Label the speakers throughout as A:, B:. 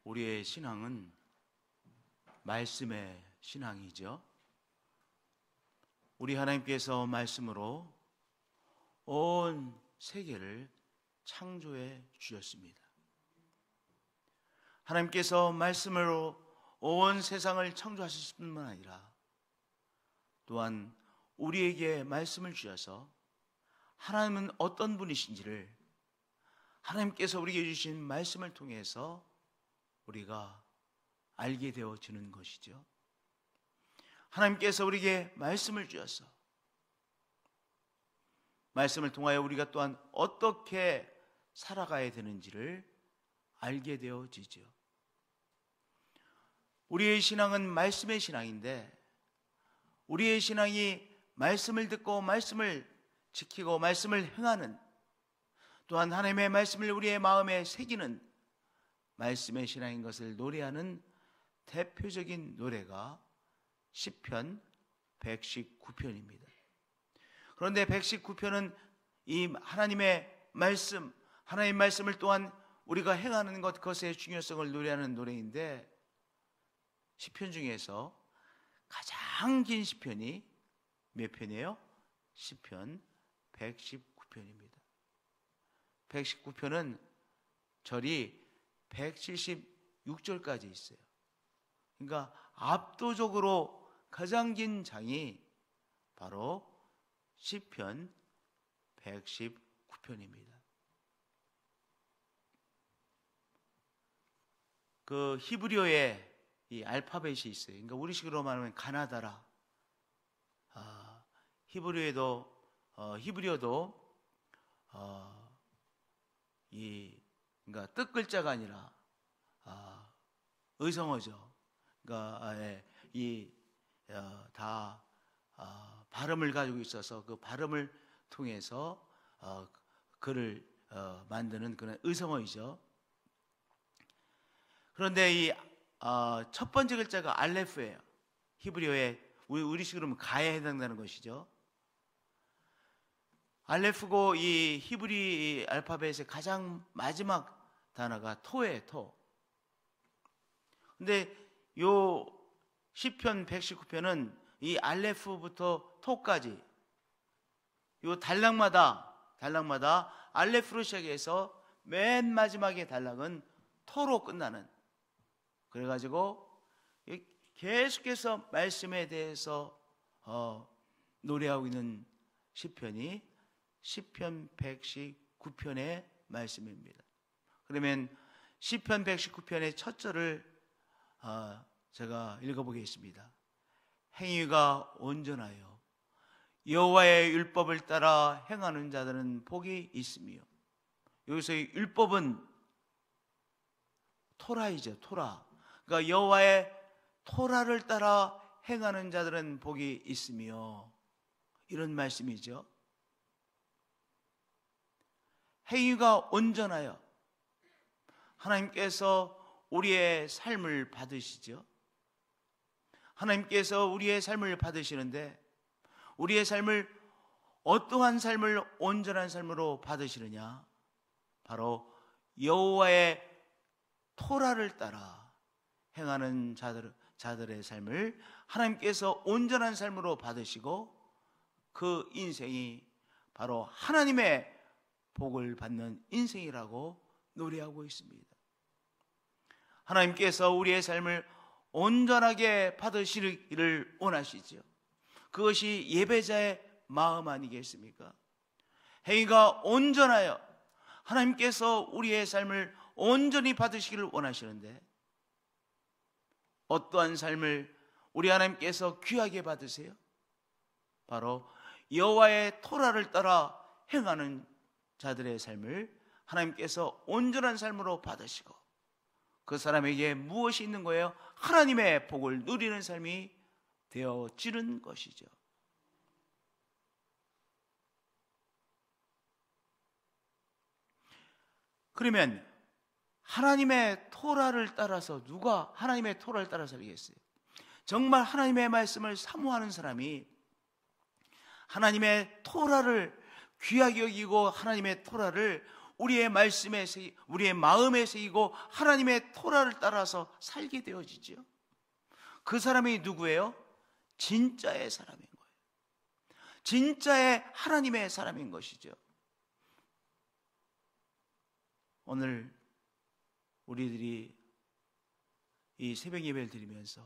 A: 우리의 신앙은 말씀의 신앙이죠. 우리 하나님께서 말씀으로 온 세계를 창조해 주셨습니다. 하나님께서 말씀으로 온 세상을 창조하실 뿐만 아니라 또한 우리에게 말씀을 주셔서 하나님은 어떤 분이신지를 하나님께서 우리에게 주신 말씀을 통해서 우리가 알게 되어지는 것이죠. 하나님께서 우리에게 말씀을 주셔서 말씀을 통하여 우리가 또한 어떻게 살아가야 되는지를 알게 되어지죠. 우리의 신앙은 말씀의 신앙인데 우리의 신앙이 말씀을 듣고 말씀을 지키고 말씀을 행하는, 또한 하나님의 말씀을 우리의 마음에 새기는 말씀의 신앙인 것을 노래하는 대표적인 노래가 시편 119편입니다. 그런데 119편은 이 하나님의 말씀, 하나님의 말씀을 또한 우리가 행하는 것, 그것의 중요성을 노래하는 노래인데, 시편 중에서 가장 긴 시편이 몇 편이에요? 시편 119편입니다. 119편은 절이 176절까지 있어요. 그러니까 압도적으로 가장 긴 장이 바로 시편 119편입니다. 그 히브리어에 이 알파벳이 있어요. 그러니까 우리식으로 말하면 가나다라. 히브리어도 그러니까 뜻 글자가 아니라 의성어죠. 그러니까 다 발음을 가지고 있어서 그 발음을 통해서 글을 만드는 그런 의성어이죠. 그런데 이 첫 번째 글자가 알레프예요. 히브리어에 우리식으로 하면 가에 해당되는 것이죠. 알레프고 이 히브리 알파벳의 가장 마지막 단어가 토예요. 토. 근데 요 시편 119편은 이 알레프부터 토까지 요 단락마다 알레프로 시작해서 맨 마지막의 단락은 토로 끝나는, 그래가지고 계속해서 말씀에 대해서 노래하고 있는 시편이 시편 119편의 말씀입니다. 그러면 시편 119편의 첫 절을 제가 읽어보겠습니다. 행위가 온전하여 여호와의 율법을 따라 행하는 자들은 복이 있으며, 여기서 율법은 토라이죠. 토라. 그러니까 여호와의 토라를 따라 행하는 자들은 복이 있으며, 이런 말씀이죠. 행위가 온전하여 하나님께서 우리의 삶을 받으시죠. 하나님께서 우리의 삶을 받으시는데 우리의 삶을 어떠한 삶을 온전한 삶으로 받으시느냐? 바로 여호와의 토라를 따라 행하는 자들의 삶을 하나님께서 온전한 삶으로 받으시고 그 인생이 바로 하나님의 복을 받는 인생이라고 노래하고 있습니다. 하나님께서 우리의 삶을 온전하게 받으시기를 원하시죠. 그것이 예배자의 마음 아니겠습니까? 행위가 온전하여 하나님께서 우리의 삶을 온전히 받으시기를 원하시는데 어떠한 삶을 우리 하나님께서 귀하게 받으세요? 바로 여호와의 토라를 따라 행하는 자들의 삶을 하나님께서 온전한 삶으로 받으시고 그 사람에게 무엇이 있는 거예요? 하나님의 복을 누리는 삶이 되어지는 것이죠. 그러면 하나님의 토라를 따라서 누가 하나님의 토라를 따라 살겠어요? 정말 하나님의 말씀을 사모하는 사람이 하나님의 토라를 귀하게 여기고 하나님의 토라를 우리의 말씀에 우리의 마음에 새기고 하나님의 토라를 따라서 살게 되어지죠. 그 사람이 누구예요? 진짜의 사람인 거예요. 진짜의 하나님의 사람인 것이죠. 오늘 우리들이 이 새벽 예배를 드리면서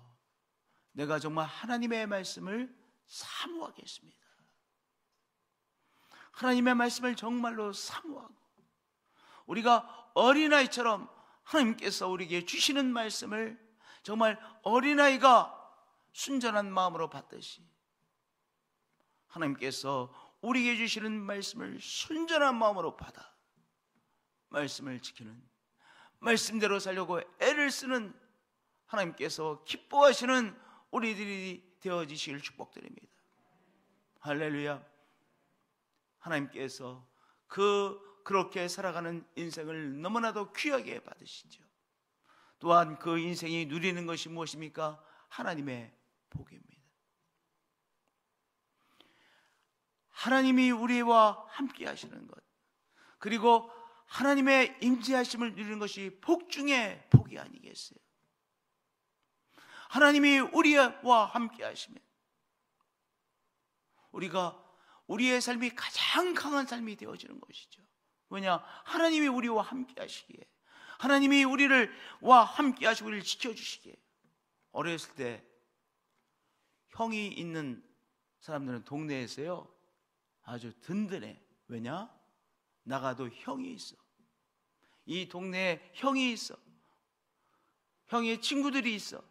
A: 내가 정말 하나님의 말씀을 사모하겠습니다. 하나님의 말씀을 정말로 사모하고 우리가 어린아이처럼 하나님께서 우리에게 주시는 말씀을 정말 어린아이가 순전한 마음으로 받듯이 하나님께서 우리에게 주시는 말씀을 순전한 마음으로 받아 말씀을 지키는, 말씀대로 살려고 애를 쓰는 하나님께서 기뻐하시는 우리들이 되어지시길 축복드립니다. 할렐루야. 하나님께서 그렇게 살아가는 인생을 너무나도 귀하게 받으시죠. 또한 그 인생이 누리는 것이 무엇입니까? 하나님의 복입니다. 하나님이 우리와 함께 하시는 것, 그리고 하나님의 임재하심을 누리는 것이 복 중에 복이 아니겠어요? 하나님이 우리와 함께 하시면 우리가 우리의 삶이 가장 강한 삶이 되어지는 것이죠. 왜냐? 하나님이 우리와 함께 하시기에, 하나님이 우리와 함께 하시고 우리를 지켜주시기에. 어렸을 때 형이 있는 사람들은 동네에서요 아주 든든해. 왜냐? 나가도 형이 있어. 이 동네에 형이 있어. 형의 친구들이 있어.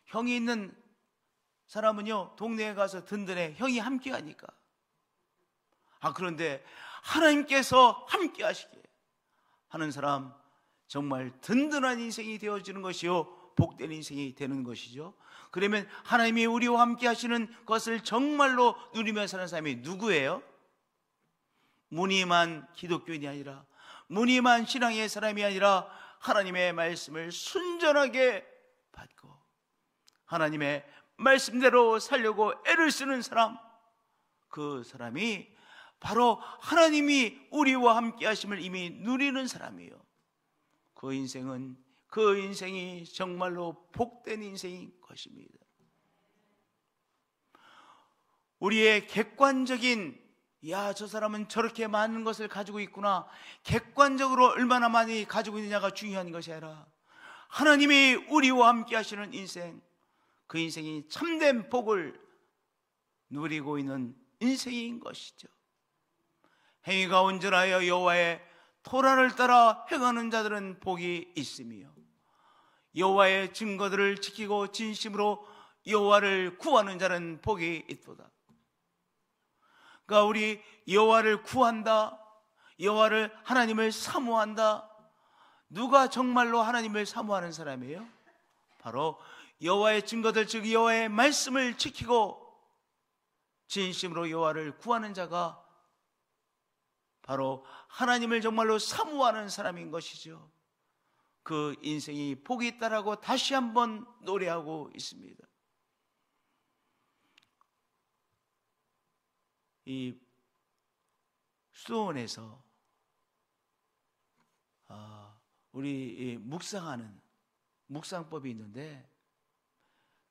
A: 형이 있는 사람은요 동네에 가서 든든해. 형이 함께 하니까. 그런데 하나님께서 함께 하시기에 하는 사람 정말 든든한 인생이 되어지는 것이요 복된 인생이 되는 것이죠. 그러면 하나님이 우리와 함께 하시는 것을 정말로 누리며 사는 사람이 누구예요? 무늬만 기독교인이 아니라, 무늬만 신앙의 사람이 아니라 하나님의 말씀을 순전하게 받고 하나님의 말씀대로 살려고 애를 쓰는 사람, 그 사람이 바로 하나님이 우리와 함께 하심을 이미 누리는 사람이에요. 그 인생이 정말로 복된 인생인 것입니다. 우리의 객관적인 저 사람은 저렇게 많은 것을 가지고 있구나, 객관적으로 얼마나 많이 가지고 있느냐가 중요한 것이 아니라 하나님이 우리와 함께 하시는 인생, 그 인생이 참된 복을 누리고 있는 인생인 것이죠. 행위가 온전하여 여호와의 토라를 따라 행하는 자들은 복이 있으며 여호와의 증거들을 지키고 진심으로 여호와를 구하는 자는 복이 있도다. 그러니까 우리 여호와를 구한다, 여호와를, 하나님을 사모한다. 누가 정말로 하나님을 사모하는 사람이에요? 바로 여호와의 증거들, 즉 여호와의 말씀을 지키고 진심으로 여호와를 구하는 자가 바로 하나님을 정말로 사모하는 사람인 것이죠. 그 인생이 복이 있다라고 다시 한번 노래하고 있습니다. 이 수도원에서 우리 묵상하는 묵상법이 있는데,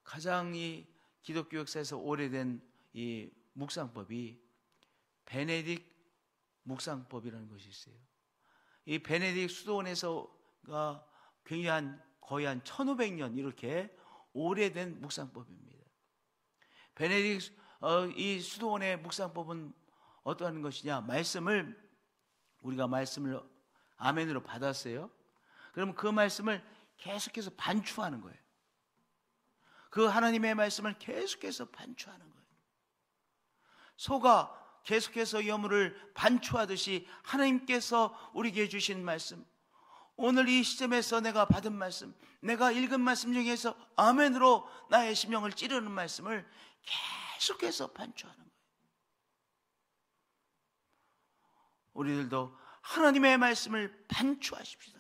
A: 가장 이 기독교 역사에서 오래된 이 묵상법이 베네딕 묵상법이라는 것이 있어요. 이 베네딕 수도원에서가 굉장히 거의 한 1500년 이렇게 오래된 묵상법입니다. 베네딕 이 수도원의 묵상법은 어떠한 것이냐? 우리가 말씀을 아멘으로 받았어요. 그러면 그 말씀을 계속해서 반추하는 거예요. 그 하나님의 말씀을 계속해서 반추하는 거예요. 소가 계속해서 여물을 반추하듯이 하나님께서 우리에게 주신 말씀, 오늘 이 시점에서 내가 받은 말씀, 내가 읽은 말씀 중에서 아멘으로 나의 심령을 찌르는 말씀을 계속해서 반추하는 거예요. 우리들도 하나님의 말씀을 반추하십시다.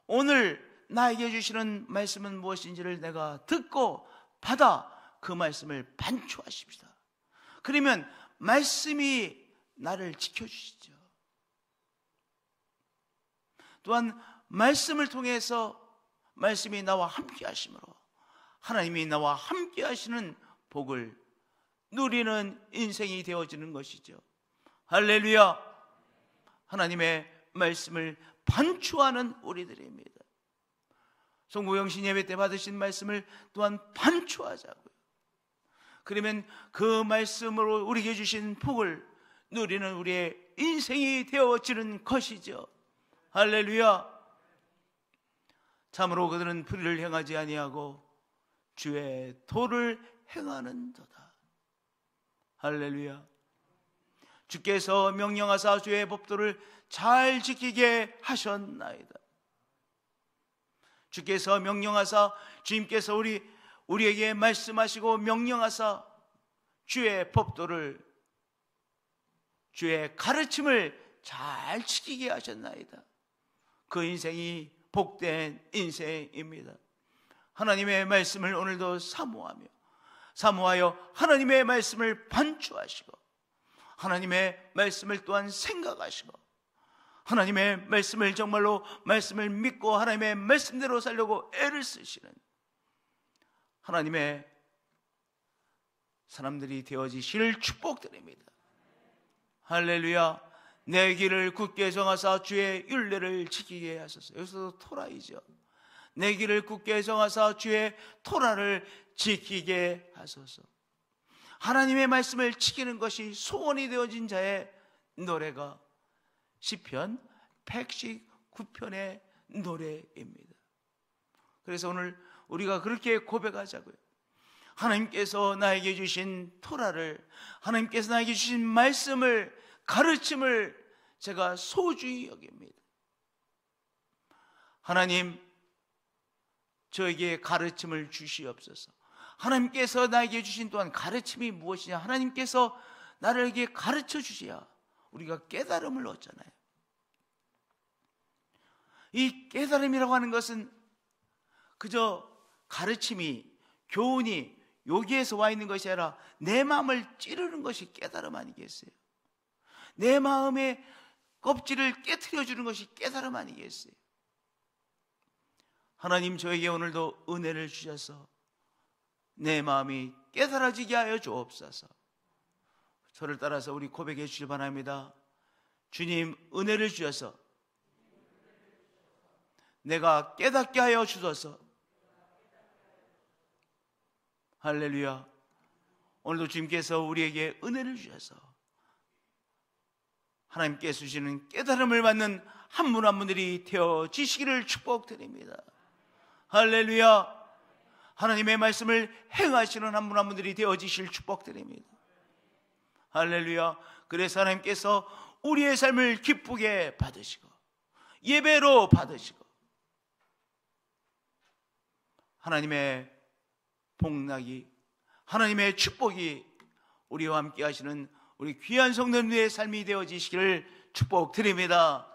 A: 오늘 나에게 주시는 말씀은 무엇인지를 내가 듣고 받아 그 말씀을 반추하십시다. 그러면 말씀이 나를 지켜주시죠. 또한 말씀을 통해서 말씀이 나와 함께 하심으로 하나님이 나와 함께 하시는 복을 누리는 인생이 되어지는 것이죠. 할렐루야. 하나님의 말씀을 반추하는 우리들입니다. 송구영신 예배 때 받으신 말씀을 또한 반추하자고요. 그러면 그 말씀으로 우리에게 주신 복을 누리는 우리의 인생이 되어지는 것이죠. 할렐루야. 참으로 그들은 불의를 행하지 아니하고 주의 도를 행하는도다. 할렐루야. 주께서 명령하사 주의 법도를 잘 지키게 하셨나이다. 주께서 명령하사 주님께서 우리에게 말씀하시고 명령하사 주의 법도를 주의 가르침을 잘 지키게 하셨나이다. 그 인생이 복된 인생입니다. 하나님의 말씀을 오늘도 사모하여 하나님의 말씀을 반추하시고 하나님의 말씀을 또한 생각하시고 하나님의 말씀을 정말로 말씀을 믿고 하나님의 말씀대로 살려고 애를 쓰시는 하나님의 사람들이 되어지시를 축복드립니다. 할렐루야. 내 길을 굳게 정하사 주의 율례를 지키게 하소서. 여기서도 토라이죠. 내 길을 굳게 정하사 주의 토라를 지키게 하소서. 하나님의 말씀을 지키는 것이 소원이 되어진 자의 노래가 시편 119편의 노래입니다. 그래서 오늘 우리가 그렇게 고백하자고요. 하나님께서 나에게 주신 토라를, 하나님께서 나에게 주신 말씀을, 가르침을 제가 소중히 여깁니다. 하나님, 저에게 가르침을 주시옵소서. 하나님께서 나에게 주신 또한 가르침이 무엇이냐? 하나님께서 나에게 가르쳐 주셔야 우리가 깨달음을 얻잖아요. 이 깨달음이라고 하는 것은 그저 가르침이, 교훈이 여기에서 와 있는 것이 아니라 내 마음을 찌르는 것이 깨달음 아니겠어요? 내 마음의 껍질을 깨트려 주는 것이 깨달음 아니겠어요? 하나님, 저에게 오늘도 은혜를 주셔서 내 마음이 깨달아지게 하여 주옵소서. 저를 따라서 우리 고백해 주시기 바랍니다. 주님, 은혜를 주셔서 내가 깨닫게 하여 주소서. 할렐루야. 오늘도 주님께서 우리에게 은혜를 주셔서 하나님께서 주시는 깨달음을 받는 한 분 한 분들이 되어지시기를 축복드립니다. 할렐루야. 하나님의 말씀을 행하시는 한 분 한 분들이 되어지실 축복드립니다. 할렐루야. 그래서 하나님께서 우리의 삶을 기쁘게 받으시고 예배로 받으시고 하나님의 복락이, 하나님의 축복이 우리와 함께 하시는 우리 귀한 성도님의 삶이 되어지시기를 축복드립니다.